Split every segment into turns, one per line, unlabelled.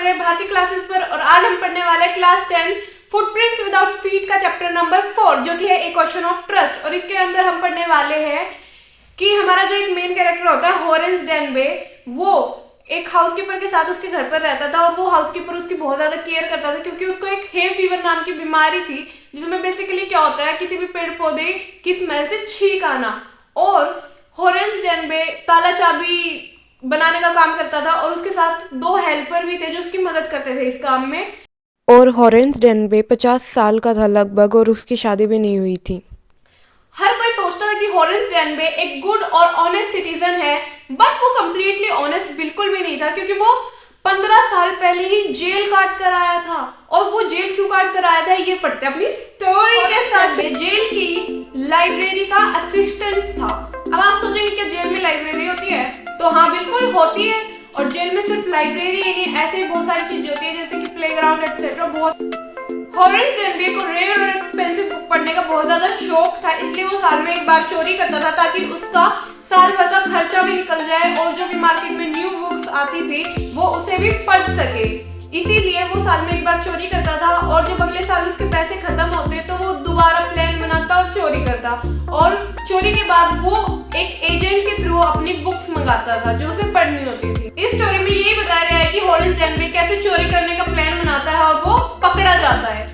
रहे हैं भारतीय क्लासेस पर और आज हम पढ़ने वाले हैं क्लास 10 फुटप्रिंट्स विदाउट फीट का चैप्टर नंबर 4 जो कि है ए क्वेश्चन ऑफ ट्रस्ट। और इसके अंदर हम पढ़ने वाले हैं कि हमारा जो एक मेन कैरेक्टर होता है हॉरेंस डेनबे, वो एक हाउसकीपर के साथ उसके घर पर रहता था और वो हाउसकीपर उसकी बहुत ज्यादा केयर करता था क्योंकि उसको एक हे फीवर नाम की बीमारी थी जिसमें बेसिकली क्या होता है किसी भी पेड़ पौधे की स्मेल से छींक आना। और हॉरेंस डेनबे ताला चाबी बनाने का काम करता था और उसके साथ 2 हेल्पर भी थे जो उसकी मदद करते थे इस काम में।
और हॉरेंस डेनबे 50 साल का था लगभग और उसकी शादी भी नहीं हुई थी।
हर कोई सोचता था कि हॉरेंस डेनबे एक गुड और ऑनेस्ट सिटीजन है, बट वो कम्प्लीटली ऑनेस्ट बिल्कुल भी नहीं था क्योंकि वो 15 साल पहले ही जेल काट कर आया था। और वो जेल क्यों काट कर आया था ये पढ़ते अपनी स्टोरी के साथ। जेल की लाइब्रेरी का असिस्टेंट था। अब आप सोचेंगे क्या जेल में लाइब्रेरी होती है? तो हाँ बिल्कुल होती है। और जेल में सिर्फ लाइब्रेरी ही नहीं, ऐसे बहुत सारी चीजें होती है जैसे कि प्लेग्राउंड एक्सेट्रा। बहुत हॉरेंस डेनबे को रेयर और एक्सपेंसिव बुक पढ़ने का बहुत ज्यादा शौक था, इसलिए वो साल में एक बार चोरी करता था ताकि उसका साल भर का खर्चा भी निकल जाए और जो भी मार्केट में न्यू बुक्स आती थी वो उसे भी पढ़ सके। इसीलिए वो साल में एक बार चोरी करता था और जब अगले साल उसके पैसे खत्म होते तो वो दोबारा प्लान बनाता और चोरी करता। और चोरी के बाद वो एक एजेंट के थ्रू अपनी बुक्स मंगाता था जो उसे पढ़नी होती थी। इस स्टोरी में यही बताया गया है कि हॉरेंस डेनबे कैसे चोरी करने का प्लान बनाता है और वो पकड़ा जाता है।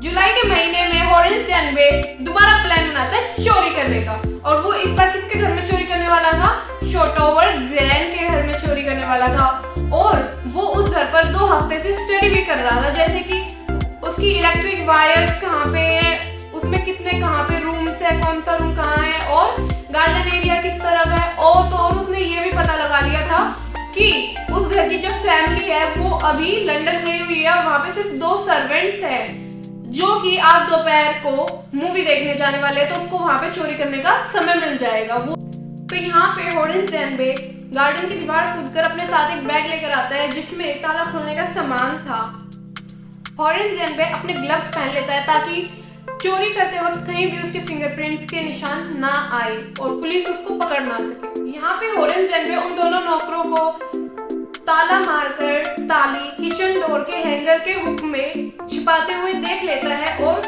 जुलाई के महीने में हॉरेंस डेनबे दोबारा प्लान बनाता है चोरी करने का और वो इस बार किसके घर में चोरी करने वाला था? शोटोवर ग्रैन के घर में चोरी करने वाला था। और वो उस घर पर 2 हफ्ते से स्टडी भी कर रहा था, जैसे कि उसकी इलेक्ट्रिक वायर्स कहाँ पे है, उसमें कितने कहाँ पे रूम्स है, कौन सा रूम कहाँ है और गार्डन एरिया किस तरफ है। और तो और उसने ये भी पता लगा लिया था कि उस घर की जो फैमिली है वो अभी लंदन गई हुई है और वहाँ पे सिर्फ 2 सर्वेंट्स हैं जो कि आज दोपहर को मूवी देखने जाने वाले हैं, तो उसको वहाँ पे चोरी करने का समय मिल जाएगा। वो तो यहाँ पे हॉरेंस डेनबे गार्डन की दीवार कूदकर अपने साथ एक बैग लेकर आता है जिसमें ताला खोलने का सामान था। हॉरेंस डेनबे अपने ग्लव्स पहन लेता है ताकि चोरी करते वक्त कहीं भी उसके फिंगरप्रिंट्स के निशान ना आए और पुलिस उसको पकड़ ना सके। यहाँ पे हॉरेंस डेनबे उन दोनों नौकरों को ताला मारकर ताली किचन डोर के हैंगर के हुक में छिपाते हुए देख लेता है और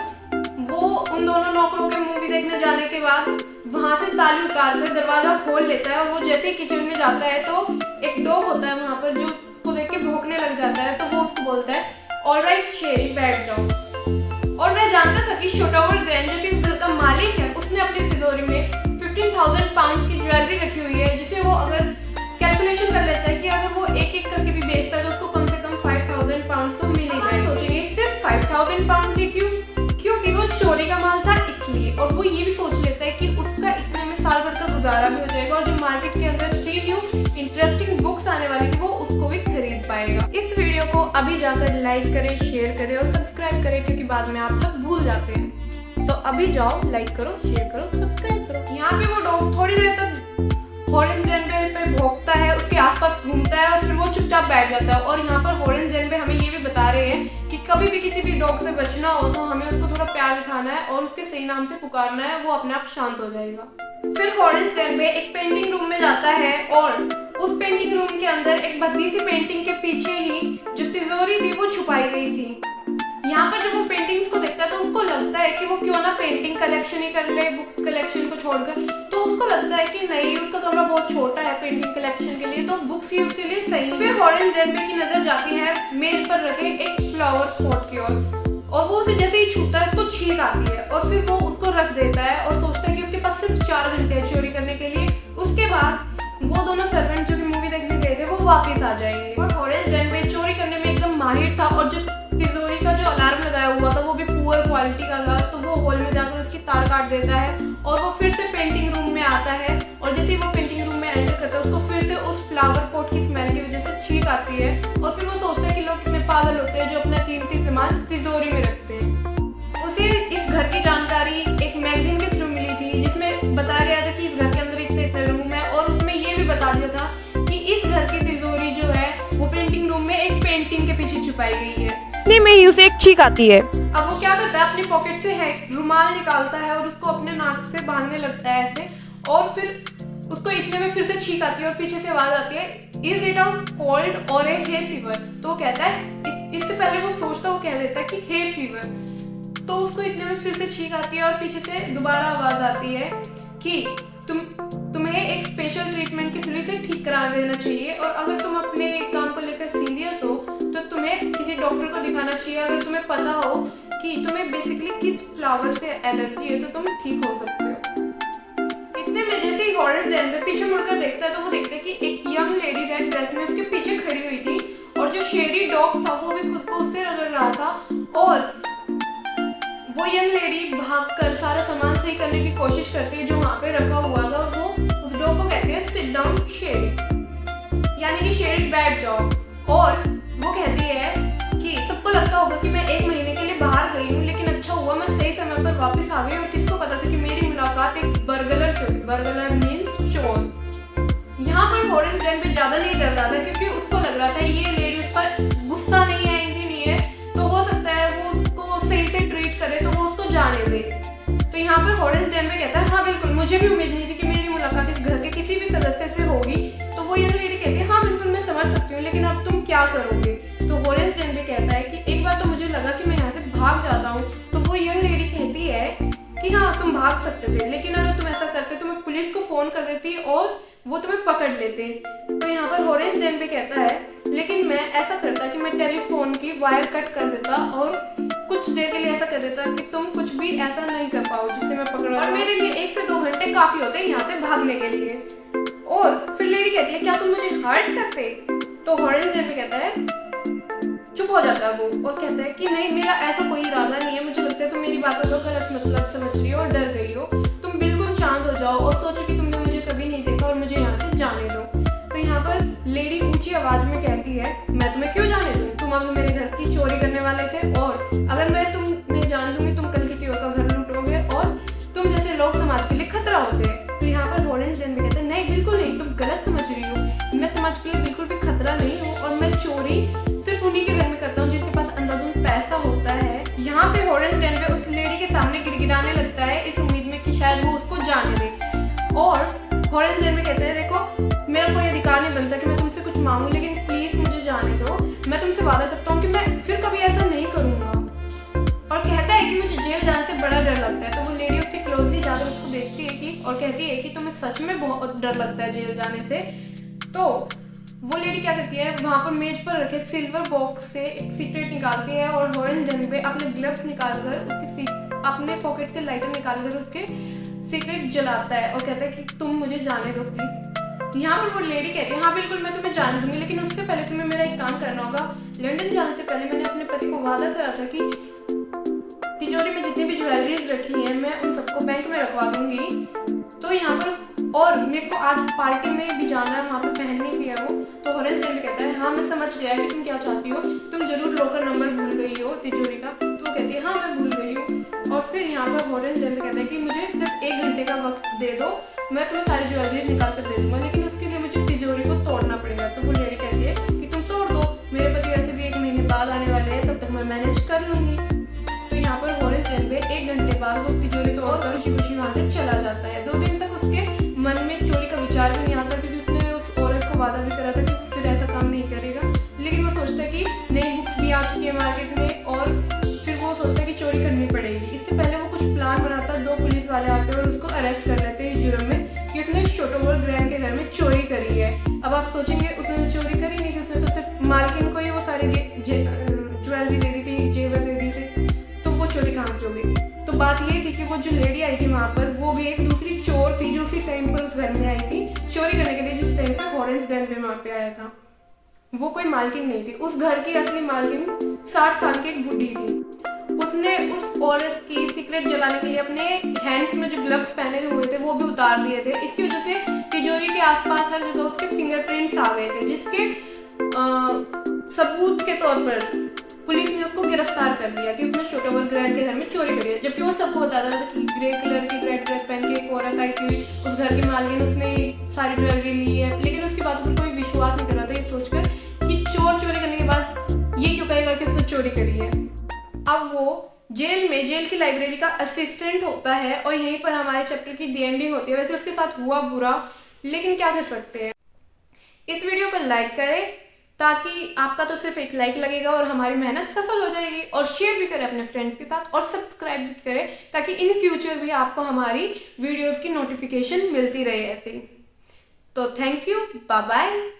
वो उन दोनों नौकरों के मूवी देखने जाने के बाद वहां से ताली उतारकर दरवाजा खोल लेता है। और वो जैसे ही किचन में जाता है तो एक डॉग होता है वहां पर जो उसको देख के भौंकने लग जाता है, तो वो उसको बोलता है ऑलराइट शेरी बैठ जाओ। और वह जानता था कि शोटोवर ग्रैन जो कि इस घर का मालिक है उसने अपनी तिजोरी में 15,000 पाउंड की ज्वेलरी रखी हुई है जिसे वो अगर कैलकुलेशन कर लेता है कि अगर वो एक करके भी बेचता है तो उसको कम से कम 5,000 पाउंड तो मिल ही जाए। सोचेंगे सिर्फ 5,000 पाउंड से क्यों? क्योंकि वो चोरी का माल था इसलिए। और वो ये भी सोच लेता है कि उसका इतने में साल भर का गुजारा भी हो जाएगा और जो मार्केट के अंदर 3 न्यू इंटरेस्टिंग बुक्स आने वाली थी वो उसको भी खरीद पाएगा। इस वीडियो को अभी जाकर लाइक करें, शेयर करें और सब्सक्राइब करें क्योंकि बाद में आप सब भूल जाते हैं। तो अभी जाओ, लाइक करो, शेयर करो, सब्सक्राइब करो। यहाँ पे वो डॉग थोड़ी देर तक हॉरेंस डेनबे पे भौंकता है, उसके आसपास घूमता है और फिर वो चुपचाप बैठ जाता है। और यहाँ पर हॉरेंस डेनबे हमें ये भी बता रहे हैं कि कभी भी किसी भी डॉग से बचना हो तो हमें उसको थोड़ा प्यार दिखाना है और उसके सही नाम से पुकारना है, वो अपने आप शांत हो जाएगा। फिर हॉरेंस डेनबे एक पेंटिंग रूम में जाता है और उस पेंटिंग रूम के अंदर एक भद्दी सी पेंटिंग के पीछे ही जो तिजोरी थी वो छुपाई गई थी। यहाँ पर जब वो पेंटिंग्स को देखता है तो उसको लगता है कि वो क्यों ना पेंटिंग कलेक्शन ही कर ले बुक्स कलेक्शन को छोड़कर। तो उसको लगता है कि नहीं, उसका कमरा बहुत छोटा है पेंटिंग कलेक्शन के लिए, तो बुक्स ही उसके लिए सही है। फिर हॉरेंस डेनबे की नजर जाती है मेज पर रखे एक फ्लावर पॉट की ओर और वो उसे जैसे ही छूता है तो छींक आती है और फिर वो उसको रख देता है और सोचता है कि उसके पास सिर्फ 4 घंटे है चोरी करने के लिए। उसके बाद वो दोनों सर्वेंट जो कि मूवी देखने गए थे वो वापस आ जाएंगे। और हॉरेंस डेनबे चोरी करने में एकदम माहिर था और जो तिजोरी का जो अलार्म लगाया हुआ था वो भी पुअर क्वालिटी का था, तो वो हॉल में जाकर उसकी तार काट देता है और वो फिर से पेंटिंग रूम में आता है। और जैसे ही वो पेंटिंग रूम में एंटर करता है उसको फिर से उस फ्लावर पॉट की स्मेल की वजह से छींक आती है और फिर वो सोचता है कि लोग कितने पागल होते हैं जो अपना कीमती सामान तिजोरी में रखते हैं। उसे इस घर की जानकारी एक मैगजीन के थ्रू मिली थी जिसमें बताया गया था कि इस घर के अंदर इतने रूम है और उसमें ये भी बता दिया था कि इस घर की तिजोरी जो है वो पेंटिंग रूम में एक पेंटिंग के पीछे छुपाई गई है।
में ही उसे एक छींक आती है।
अब वो क्या करता है, अपनी पॉकेट से रुमाल निकालता है और उसको अपने नाक से बांधने लगता है ऐसे, और फिर उसको इतने में फिर से छींक आती है और पीछे से आवाज आती है, इज इट अ कोल्ड और ए हेयर फीवर। तो वो कहता है, इससे पहले वो सोचता, वो कह देता है कि हेयर फीवर। तो उसको इतने में फिर से छींक आती है और पीछे से दोबारा आवाज आती है कि तुम्हें एक स्पेशल ट्रीटमेंट के थ्रू इसे ठीक करा लेना चाहिए, और अगर तुम अपने काम को लेकर सीरियस हो तो तुम्हें किसी डॉक्टर को दिखाना चाहिए। अगर तुम्हें पता हो कि तुम्हें बेसिकली किस फ्लावर से एलर्जी है तो तुम ठीक हो सकते हो। इतने में जैसे ही हॉरेंस डेनबे पीछे मुड़कर देखता है तो वो देखता है कि एक यंग लेडी रेड ड्रेस में उसके पीछे खड़ी हुई थी, और जो शेरी डॉग था वो भी खुद को उससे रगड़ रहा था, और वो यंग लेडी भागकर सारा सामान सही करने की कोशिश करती है जो वहां पे रखा हुआ था, और वो उस डॉग को कहती है, सिट डाउन शेरी, यानी कि शेरी बैड जॉब। और वो कहती है कि सबको लगता होगा कि मैं 1 महीने के लिए बाहर गई हूँ, लेकिन अच्छा हुआ मैं सही समय पर वापस आ गई, और किसको पता था कि मेरी मुलाकात एक बर्गलर से हुई। बर्गलर मीन्स चोर। यहाँ पर हॉरेंस डेनबे ज्यादा नहीं डर रहा था, क्योंकि उसको लग रहा था ये लेडी उस पर गुस्सा नहीं है, एंग्री नहीं है, तो हो सकता है वो उसको सही से ट्रीट करे, तो वो उसको जाने दे। तो यहाँ पर हॉरेंस डेनबे कहता है, हाँ बिल्कुल, मुझे भी उम्मीद नहीं थी कि मेरी मुलाकात इस घर के किसी भी सदस्य से होगी। तो वो यंग लेडी कहती है, हाँ बिल्कुल मैं समझ सकती हूँ, लेकिन अब तुम क्या करोगे। तो हॉरेंस डेनबे कहता है कि एक बार तो मुझे लगा कि मैं यहाँ से भाग जाता हूँ। तो वो यंग लेडी कहती है कि हाँ तुम भाग सकते थे, लेकिन अगर तुम ऐसा करते तो मैं पुलिस को फोन कर देती और वो तुम्हें पकड़ लेते। तो यहाँ पर हॉरेंस डेनबे कहता है, लेकिन मैं ऐसा करता कि मैं टेलीफोन की वायर कट कर देता और कुछ देर के लिए ऐसा कर देता कि तुम कुछ भी ऐसा नहीं कर पाओ जिससे मैं पकड़ा, और मेरे लिए 1 से 2 घंटे काफी होते हैं यहाँ से भागने के लिए। और फिर लेडी कहती है, क्या तुम मुझे हर्ट करते। तो हॉरेंस डेनबे कहता है, चुप हो जाता है वो, और कहता है कि नहीं, मेरा ऐसा कोई इरादा नहीं है, मुझे लगता है तुम मेरी बातों को गलत मतलब समझ रही हो और डर गई हो। तुम बिल्कुल शांत हो जाओ और सोचो कि तुमने मुझे कभी नहीं देखा और मुझे यहाँ से जाने दो। तो यहाँ पर लेडी ऊंची आवाज में कहती है, मैं तुम्हें क्यों जाने दूं, तुम अभी मेरे घर की चोरी करने वाले थे, और अगर मैं तुम्हें जान दूंगी तुम कल किसी और का घर लूटोगे, और तुम जैसे लोग समाज के लिए खतरा होते हैं। तो यहाँ पर हॉरेंस डेनबे कहते हैं, नहीं बिल्कुल नहीं, तुम गलत समझ रही हो, मैं समाज के लिए बिल्कुल भी खतरा नहीं हूँ, और मैं चोरी सिर्फ उन्हीं के घर में करता हूँ जिनके पास अंधाधुंध पैसा होता है। यहाँ पे हॉरेंस डेनबे उस लेडी के सामने गिड़गिड़ाने लगता है, इस उम्मीद में कि शायद वो उसको जाने दे। और हॉरेंस डेनबे कहते हैं, देखो मेरा कोई अधिकार नहीं बनता कि मैं तुमसे कुछ मांगूं, लेकिन प्लीज मुझे जाने दो, मैं तुमसे वादा करता हूँ कि मैं फिर कभी ऐसा नहीं करूंगा। और कहता है कि मुझे जेल जाने से बड़ा डर लगता है। तो वो लेडी उसके क्लोजली जाकर उसको देखती है कि, और कहती है कि तुम्हें सच में बहुत डर लगता है जेल जाने से। तो वो लेडी क्या करती है, वहां पर मेज पर रखे सिल्वर बॉक्स से एक सीक्रेट निकालती है, और हॉरेंस डेनबे अपने ग्लव्स निकालकर उसके अपने पॉकेट से लाइटर निकालकर उसके सीक्रेट जलाता है, और कहता है कि तुम मुझे जाने दो प्लीज। यहाँ पर वो लेडी कहती है, हाँ बिल्कुल मैं तुम्हें जान दूंगी, लेकिन उससे पहले तुम्हें मेरा एक काम करना होगा। लंदन जाने से पहले मैंने अपने पति को वादा करा था कि तिजोरी में जितनी भी ज्वेलरीज रखी हैं मैं उन सबको बैंक में रखवा दूंगी। तो यहाँ पर, और मेरे को आज पार्टी में भी जाना है, वहाँ पर पहननी भी है वो। तो हॉरेंस डेनबे कहता है, हाँ मैं समझ गया कि तुम क्या चाहती हो, तुम जरूर लॉकर नंबर भूल गई हो तिजोरी का। तो वो कहती है, हाँ मैं भूल गई हूँ। और फिर यहाँ पर हॉरेंस डेनबे कहता है कि मुझे सिर्फ 1 घंटे का वक्त दे दो, मैं तुम्हें सारी ज्वेलरीज निकाल कर दे दूंगा, लेकिन उसके लिए मुझे तिजोरी को तोड़ना पड़ेगा। तो वो लेडी कहती है कि तुम तोड़ दो, मेरे पति वैसे भी 1 महीने बाद आने वाले हैं, तब तक मैं मैनेज कर लूंगी। तो यहाँ पर हॉरेंस डेनबे 1 घंटे बाद वो तिजोरी तोड़कर खुशी खुशी वहाँ से चला जाता है। 2 दिन तक उसके मन में चोरी का विचार भी नहीं आता, क्योंकि उसने उस औरत को वादा भी करा था कि फिर ऐसा काम नहीं करेगा। लेकिन वो सोचता है कि नई बुक्स भी आ चुकी है मार्केट में, और फिर वो सोचता है कि चोरी करनी पड़ेगी। इससे पहले वो कुछ प्लान बनाता, 2 पुलिस वाले आते हैं और उसको अरेस्ट कर लेते हैं जुर्म में कि उसने शोटोवर ग्रैंड के घर में चोरी करी है। अब आप सोचेंगे उसने तो चोरी करी नहीं थी, उसने तो सिर्फ मालकिन को ही वो सारे ज्वेलरी दे दी थी, जेवर दे दी थी, तो वो चोरी कहाँ से हो गई। तो बात ये थी कि वो जो लेडी आई थी वहाँ पर, वो भी एक दूसरी चोर थी जो उसी टाइम पर उस घर में आई थी चोरी करने के लिए, जिस टाइम पर हॉरेंस डेनबे वहाँ पे आया था। वो कोई मालकिन नहीं थी, उस घर की असली मालकिन 60 साल की एक बुढ़ी थी। उसने उस औरत की सीक्रेट जलाने के लिए अपने हैंड्स में जो ग्लव्स पहने हुए थे वो भी उतार दिए थे। इसकी वजह से तिजोरी के आसपास हर जगह उसके फिंगरप्रिंट्स आ गए थे, जिसके सबूत के तौर पर पुलिस ने उसको गिरफ्तार कर लिया कि उसने शोटोवर ग्रैंड के घर में चोरी करी है। जबकि वो सबको बताता था कि ग्रे कलर की रेड ड्रेस पहन के एक औरत आई थी उस घर की मालकिन, उसने सारी ज्वेलरी ली है, लेकिन उसकी बातों पर कोई विश्वास नहीं कर रहा था, ये सोचकर कि चोर चोरी करने के बाद ये क्यों कहेगा कि उसने चोरी करी है। अब वो जेल की लाइब्रेरी का असिस्टेंट होता है, और यहीं पर हमारे चैप्टर की दी एंडिंग होती है। वैसे उसके साथ हुआ बुरा, लेकिन क्या कर सकते हैं। इस वीडियो को लाइक करें ताकि आपका तो सिर्फ एक लाइक लगेगा और हमारी मेहनत सफल हो जाएगी, और शेयर भी करें अपने फ्रेंड्स के साथ, और सब्सक्राइब भी करें ताकि इन फ्यूचर भी आपको हमारी वीडियोस की नोटिफिकेशन मिलती रहे ऐसे ही। तो थैंक यू, बाय बाय।